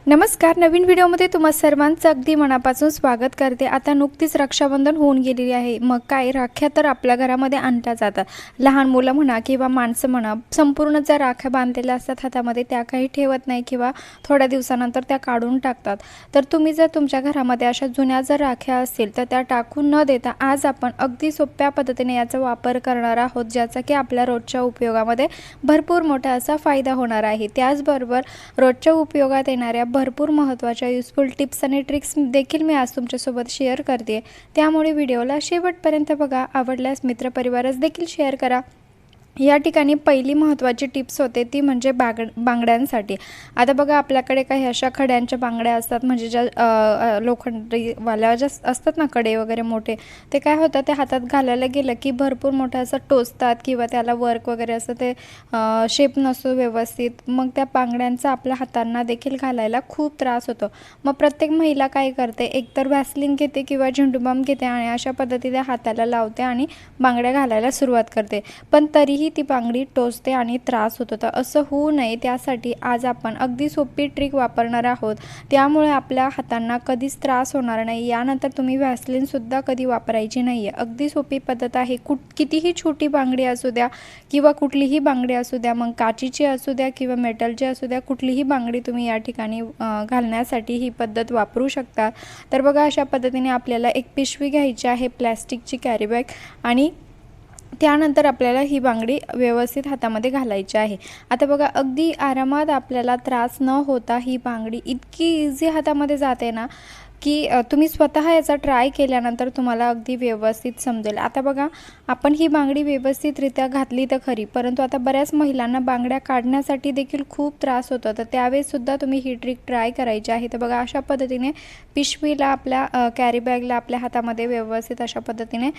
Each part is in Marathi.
नमस्कार. नवीन व्हिडिओमध्ये तुम्हा सर्वांचं अगदी मनापासून स्वागत करते. आता नुकतीच रक्षाबंधन होऊन गेलेली आहे. मग काय, राख्या तर आपल्या घरामध्ये आणल्या जातात. लहान मुलं म्हणा किंवा माणसं म्हणा, संपूर्ण ज्या राख्या बांधलेल्या असतात हातामध्ये त्या काही ठेवत नाही किंवा थोड्या दिवसानंतर त्या काढून टाकतात. तर तुम्ही जर तुमच्या घरामध्ये अशा जुन्या जर राख्या असतील तर त्या टाकून न देता आज आपण अगदी सोप्या पद्धतीने याचा वापर करणार आहोत, ज्याचा की आपल्या रोजच्या उपयोगामध्ये भरपूर मोठा असा फायदा होणार आहे. त्याचबरोबर रोजच्या उपयोगात येणाऱ्या भरपूर महत्त्वाच्या युजफुल टिप्स आणि ट्रिक्स देखील मी आज तुमच्यासोबत शेअर करते. त्यामुळे व्हिडिओला शेवटपर्यंत बघा. आवडल्यास मित्रपरिवारास देखील शेअर करा. या ठिकाणी पहिली महत्त्वाची टिप्स होते ती म्हणजे बांगड्यांसाठी. आता बघा, आपल्याकडे काही अशा खड्यांच्या बांगड्या असतात, म्हणजे ज्या लोखंडीवाल्या ज्या असतात ना, कडे वगैरे मोठे, ते काय होतं, ते हातात घालायला गेलं की भरपूर मोठं असं टोचतात किंवा त्याला वर्क वगैरे असं ते शेप नसतो व्यवस्थित. मग त्या बांगड्यांचा आपल्या हातांना देखील घालायला खूप त्रास होतो. मग प्रत्येक महिला काय करते, एकतर व्हॅसलिन घेते किंवा झेंडूबाम घेते आणि अशा पद्धतीने हाताला लावते आणि बांगड्या घालायला सुरुवात करते. पण तरीही ती बांगडी टोचते आणि त्रास होतो. तर असं होऊ नये त्यासाठी आज आपण अगदी सोपी ट्रिक वापरणार आहोत. त्यामुळे आपल्या हातांना कधीच त्रास होणार नाही. यानंतर तुम्ही व्हॅसलिनसुद्धा कधी वापरायची नाही आहे. अगदी सोपी पद्धत आहे. कितीही छोटी बांगडी असू द्या किंवा कुठलीही बांगडी असू द्या, मग काचीची असू द्या किंवा मेटलची असू द्या, कुठलीही बांगडी तुम्ही या ठिकाणी घालण्यासाठी ही पद्धत वापरू शकता. तर बघा, अशा पद्धतीने आपल्याला एक पिशवी घ्यायची आहे, प्लॅस्टिकची कॅरीबॅग, आणि त्यानंतर आपल्याला ही बांगडी व्यवस्थित हातामध्ये घालायची आहे. आता बघा, अगदी आरामात आपल्याला त्रास न होता ही बांगडी इतकी इझी हातामध्ये जाते ना, की तुम्ही स्वतः याचा ट्राय केल्यानंतर तुम्हाला अगदी व्यवस्थित समजेल. आता बघा, आपण ही बांगडी व्यवस्थितरित्या घातली तर खरी, परंतु आता बऱ्याच महिलांना बांगड्या काढण्यासाठी देखील खूप त्रास होतो. तर त्यावेळेससुद्धा तुम्ही ही ट्रिक ट्राय करायची आहे. तर बघा, अशा पद्धतीने पिशवीला आपल्या कॅरीबॅगला आपल्या हातामध्ये व्यवस्थित अशा पद्धतीने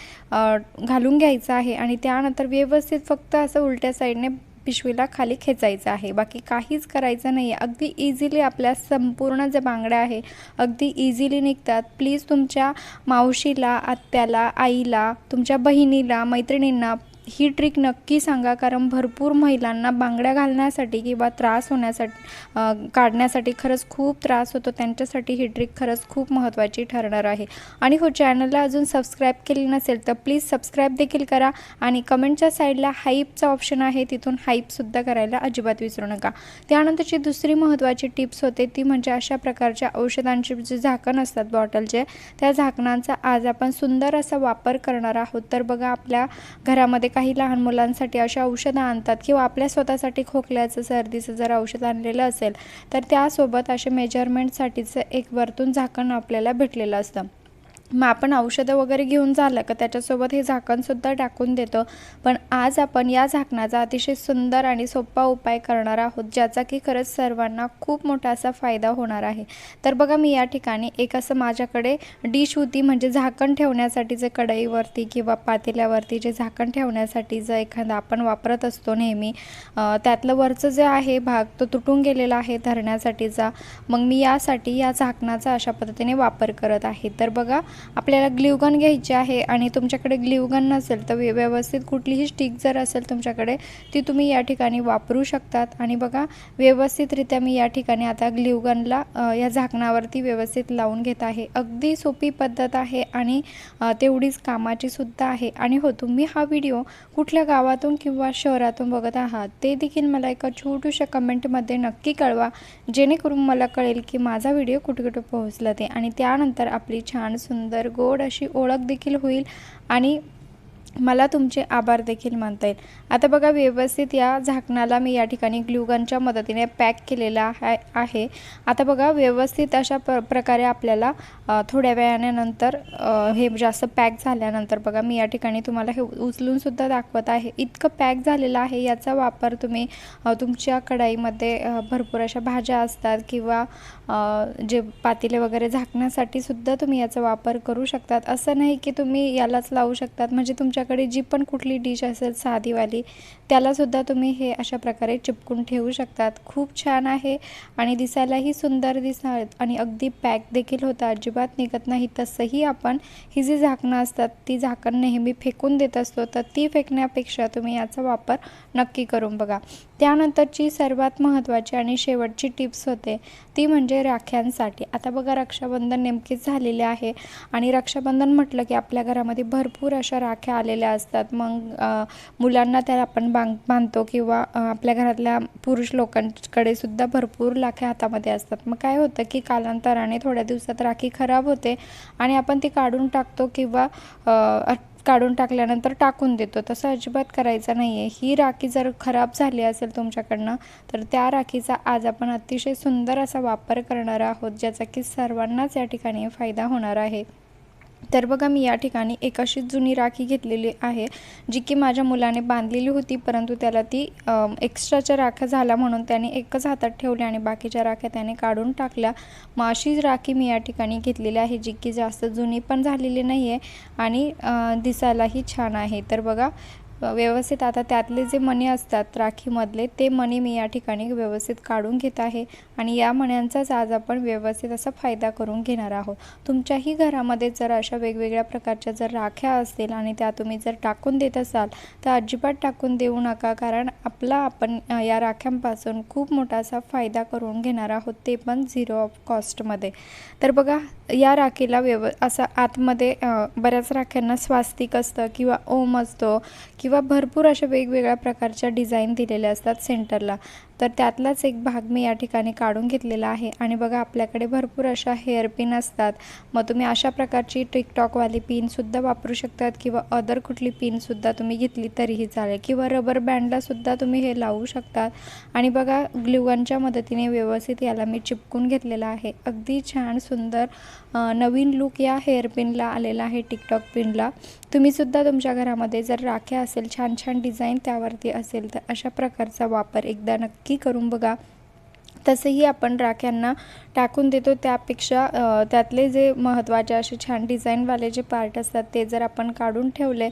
घालून घ्यायचं आहे आणि त्यानंतर व्यवस्थित फक्त असं उलट्या साईडने पिशवीला खाली खेचायचं आहे. बाकी काहीच करायचं नाही आहे. अगदी इझिली आपल्या संपूर्ण ज्या बांगड्या आहे अगदी इझिली निघतात. प्लीज तुमच्या मावशीला, आत्याला, आईला, तुमच्या बहिणीला, मैत्रिणींना ही ट्रिक नक्की सांगा, कारण भरपूर महिलांना बांगड्या घालण्यासाठी किंवा त्रास होण्यासाठी काढण्यासाठी खरंच खूप त्रास होतो. त्यांच्यासाठी ही ट्रिक खरंच खूप महत्त्वाची ठरणार आहे. आणि हो, चॅनलला अजून सबस्क्राईब केली नसेल तर प्लीज सबस्क्राईब देखील करा आणि कमेंटच्या साईडला हाईपचा ऑप्शन आहे, तिथून हाईपसुद्धा करायला अजिबात विसरू नका. त्यानंतरची दुसरी महत्त्वाची टिप्स होते ती म्हणजे अशा प्रकारच्या औषधांचे जे झाकण असतात बॉटलचे, त्या झाकणांचा आज आपण सुंदर असा वापर करणार आहोत. तर बघा, आपल्या घरामध्ये काही लहान मुलांसाठी अशा औषधं आणतात किंवा आपल्या स्वतःसाठी खोकल्याचं, सर्दीचं जर औषध आणलेलं असेल तर त्यासोबत असे मेजरमेंटसाठीचं एक वरतून झाकण आपल्याला भेटलेलं असतं. मग आपण औषधं वगैरे घेऊन झालं का त्याच्यासोबत हे झाकणसुद्धा टाकून देतो. पण आज आपण या झाकणाचा अतिशय सुंदर आणि सोपा उपाय करणार आहोत, ज्याचा की खरंच सर्वांना खूप मोठा असा फायदा होणार आहे. तर बघा, मी या ठिकाणी एक असं माझ्याकडे डिश होती, म्हणजे झाकण ठेवण्यासाठी जे कढईवरती किंवा पातेल्यावरती जे झाकण ठेवण्यासाठी जर एखादा आपण वापरत असतो नेहमी, त्यातलं वरचं जे आहे भाग तो तुटून गेलेला आहे धरण्यासाठीचा. मग मी यासाठी या झाकणाचा अशा पद्धतीने वापर करत आहे. तर बघा, आपल्याला ग्ल्यूगन घ्यायची आहे आणि तुमच्याकडे ग्ल्यूगन नसेल तर व्यवस्थित कुठलीही स्टिक जर असेल तुमच्याकडे ती तुम्ही या ठिकाणी वापरू शकतात. आणि बघा, व्यवस्थितरित्या मी या ठिकाणी आता ग्ल्यूगनला या झाकणावरती व्यवस्थित लावून घेत आहे. अगदी सोपी पद्धत आहे आणि तेवढीच कामाची सुद्धा आहे. आणि हो, तुम्ही हा व्हिडिओ कुठल्या गावातून किंवा शहरातून बघत आहात ते देखील मला एका छोट्याशा कमेंटमध्ये नक्की कळवा, जेणेकरून मला कळेल की माझा व्हिडिओ कुठे कुठे पोहोचला ते. आणि त्यानंतर आपली छान सुंदर गोड अशी ओळख देखील होईल आणि मला तुमचे आभार देखील मानता येईल. आता बघा, व्यवस्थित या झाकणाला मी या ठिकाणी ग्लूगनच्या मदतीने पॅक केलेला आहे. आता बघा, व्यवस्थित अशा प्रकारे आपल्याला थोड्या वेळानंतर हे जास्त पॅक झाल्यानंतर बघा, मी या ठिकाणी तुम्हाला हे उचलूनसुद्धा दाखवत आहे. इतकं पॅक झालेलं आहे. याचा वापर तुम्ही तुमच्या कढईमध्ये भरपूर अशा भाज्या असतात किंवा जे पातेले वगैरे झाकण्यासाठी सुद्धा तुम्ही याचा वापर करू शकतात. असं नाही की तुम्ही यालाच लावू शकतात, म्हणजे तुमच्याकडे जी पण कुठली डिश असेल साधीवाली त्यालासुद्धा तुम्ही हे अशा प्रकारे चिपकून ठेवू शकतात. खूप छान आहे आणि दिसायलाही सुंदर दिसणार आणि अगदी पॅक देखील होतं, अजिबात निघत नाही. तसंही आपण ही जी झाकणं असतात ती झाकण नेहमी फेकून देत असतो, तर ती फेकण्यापेक्षा तुम्ही याचा वापर नक्की करून बघा. त्यानंतरची सर्वात महत्त्वाची आणि शेवटची टिप्स होते ती म्हणजे राख्यांसाठी. आता बघा रक्षाबंधन नेमकेच झालेले आहे आणि रक्षाबंधन म्हटलं की आपल्या घरामध्ये भरपूर अशा राख्या आलेल्या असतात. मग मुलांना त्या आपण बांधतो किंवा आपल्या घरातल्या पुरुष लोकांकडे सुद्धा भरपूर राख्या हातामध्ये असतात. मग काय होतं की कालांतराने थोड्या दिवसात राखी खराब होते आणि आपण ती काढून टाकतो किंवा काढून टाकल्यानंतर टाकून देतो. तसं अजिबात करायचं नाही आहे. ही राखी जर खराब झाली असेल तुमच्याकडनं तर त्या राखीचा आज आपण अतिशय सुंदर असा वापर करणार आहोत, ज्याचा की सर्वांनाच या ठिकाणी फायदा होणार आहे. तर बघा मी या ठिकाणी एक अशी जुनी राखी घेतलेली आहे, जी की माझ्या मुलाने बांधलेली होती, परंतु त्याला ती एक्स्ट्राच्या राख्या झाल्या म्हणून त्याने एकच हातात ठेवली आणि बाकीच्या राख्या त्याने काढून टाकल्या. मग अशीच राखी मी या ठिकाणी घेतलेली आहे, जी की जास्त जुनी पण झालेली नाही आहे आणि दिसायलाही छान आहे. तर बघा व्यवस्थित आता त्यातले जे मणी असतात राखीमधले ते मणी मी या ठिकाणी व्यवस्थित काढून घेत आहे आणि या मण्यांचाच आज आपण व्यवस्थित असा फायदा करून घेणार आहोत. तुमच्याही घरामध्ये जर अशा वेगवेगळ्या प्रकारच्या जर राख्या असतील आणि त्या तुम्ही जर टाकून देत असाल तर अजिबात टाकून देऊ नका, कारण आपण या राख्यांपासून खूप मोठा असा फायदा करून घेणार आहोत, ते पण 0 ऑफ कॉस्टमध्ये. तर बघा या राखीला असा आतमध्ये बऱ्याच राख्यांना स्वास्तिक असतं किंवा ओम असतो किंवा भरपूर अशा वेगवेगळ्या प्रकारच्या डिझाईन दिलेल्या असतात सेंटरला. तर त्यातलाच एक भाग मी या ठिकाणी काढून घेतलेला आहे आणि बघा आपल्याकडे भरपूर अशा हेअर पिन असतात. मग तुम्ही अशा प्रकारची टिकटॉकवाली पिनसुद्धा वापरू शकतात किंवा अदर कुठली पिनसुद्धा तुम्ही घेतली तरीही चालेल किंवा रबर बँडलासुद्धा तुम्ही हे लावू शकतात. आणि बघा ग्लूगनच्या मदतीने व्यवस्थित याला मी चिपकून घेतलेला आहे. अगदी छान सुंदर नवीन लूक या हेअर पिनला आलेला आहे, टिकटॉक पिनला. तुम्हीसुद्धा तुमच्या घरामध्ये जर राख्या असेल, छान छान डिझाईन त्यावरती असेल तर अशा प्रकारचा वापर एकदा नक्की करून बघा. तसंही आपण राख्यांना टाकून देतो त्यापेक्षा त्यातले जे महत्त्वाचे असे छान डिझाईनवाले जे पार्ट असतात ते जर आपण काढून ठेवले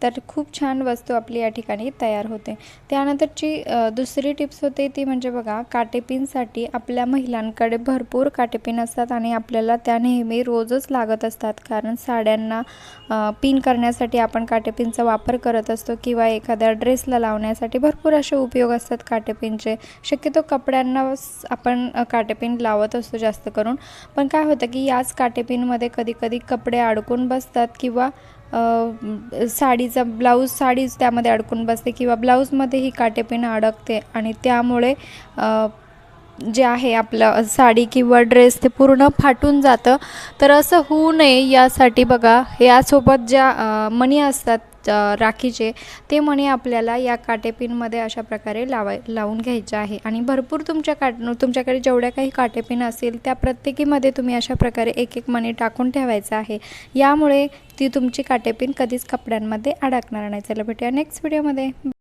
तर खूप छान वस्तू आपली या ठिकाणी तयार होते. त्यानंतरची दुसरी टिप्स होते ती म्हणजे बघा काटेपिनसाठी आपल्या महिलांकडे भरपूर काटेपिन असतात आणि आपल्याला त्या नेहमी रोजच लागत असतात, कारण साड्यांना पिन करण्यासाठी आपण काटेपिनचा वापर करत असतो किंवा एखाद्या ड्रेसला लावण्यासाठी भरपूर असे उपयोग असतात काटेपिनचे. शक्यतो कपड्यांना आपण काटेपिन लावत असतो जास्त करून, पण काय होतं की याच काटेपिनमध्ये कधी कपडे अडकून बसतात किंवा साडीच त्यामध्ये अडकून बसते किंवा ब्लाऊजमध्ये ही काटेपिन अडकते आणि त्यामुळे जे आहे आपलं साडी किंवा ड्रेस ते पूर्ण फाटून जातं. तर असं होऊ नये यासाठी बघा यासोबत ज्या मणी असतात राखीचे ते मणी आपल्याला या काटेपिनमध्ये अशा प्रकारे लावून घ्यायचे आहे आणि भरपूर तुमच्याकडे जेवढ्या काही काटेपिन असेल त्या प्रत्येकीमध्ये तुम्ही अशा प्रकारे एक मणी टाकून ठेवायचं आहे. यामुळे ती तुमची काटेपिन कधीच कपड्यांमध्ये अडकणार नाही. चला भेटूया नेक्स्ट व्हिडिओमध्ये.